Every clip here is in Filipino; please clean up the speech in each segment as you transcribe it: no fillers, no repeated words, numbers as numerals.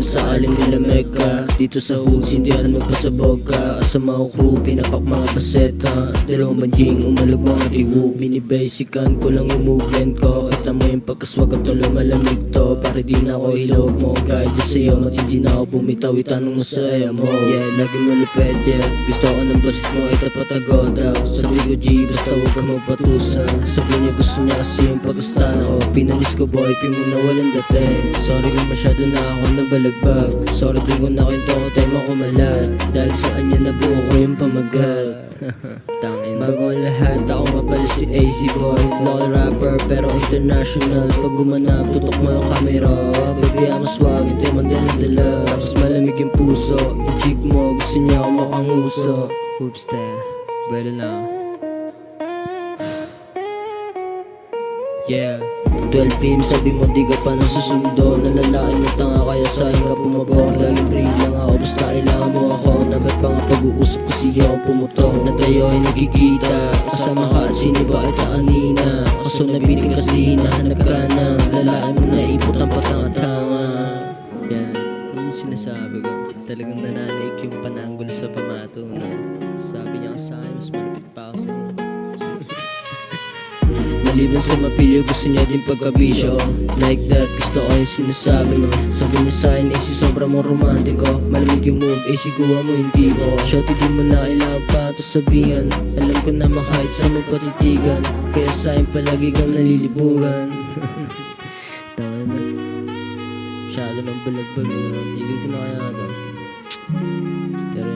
sa alin nilamig ka. Dito sa hoods hindi alam magpasabog ka. Asa mga crew, pinapak mga paseta. Dalawang banjing, umalag mga tiwo. Binibasican ko lang yung movement ko. Kita mo yung pagkaswag at tulo malamig to. Para di na ako hilaw mo, kahit sa'yo matindi na ako bumitaw. Itanong mo sa'yo mo, yeah, lagi mo lupet, yeah. Gusto ko ng bust mo, itapat agad daw. Sabi ko G, basta huwag ka magpatusan. Sabi niya gusto niya kasi yung pagkastan ako. Pinalis ko boy, mo na walang dating. Sorry kung masyado na ako nabalagbag. Sorry din kung nakwento ko tema ko malat. Dahil sa kanya nabuo ko yung pamagat. Tangin. Bago ang lahat, ako mapala si AC Boy. Local rapper pero international. Pag gumanap, tutok mo yung camera. Baby, I'm a swag, hindi man dala-dala. Tapos malamig yung puso. Yung chick mo, gusto niya ako makanguso. Oops, te, bueno na. Yeah, 12 PM sabi mo di ka pa nang susundo. Nalalain mo tanga kaya sa'yo ka pumabog. Laging free lang ako basta kailangan mo ako. Dapat pa nga pag-uusap kasi ako pumutok. Na tayo ay nagkikita, kasama ka at siniba kita kanina. Kaso nabitin kasi hinahanap ka na. Lalain mo na ipot ang patanga-tanga. Yan, yun yung sinasabi ko. Talagang nananaik yung pananggol sa pamato na sabi niya sa akin mas malapit pa ako sa'yo. Maliban sa mapilyo, gusto niya din pagkabisyo. Like that, gusto ko yung sinasabi mo. Sabi niya sa'kin, AC sobra mong romantiko. Malamig yung move, AC kuha mo hindi mo. Shorty di mo na kailangan pa ito sabihan. Alam ko naman kahit sa magpatitigan. Kaya sa'kin palagi kang nalilibugan. Tama na. Masyado ng balagbag yun. Tigil ko na kaya ito. Pero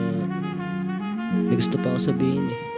may gusto pa ako sabihin eh.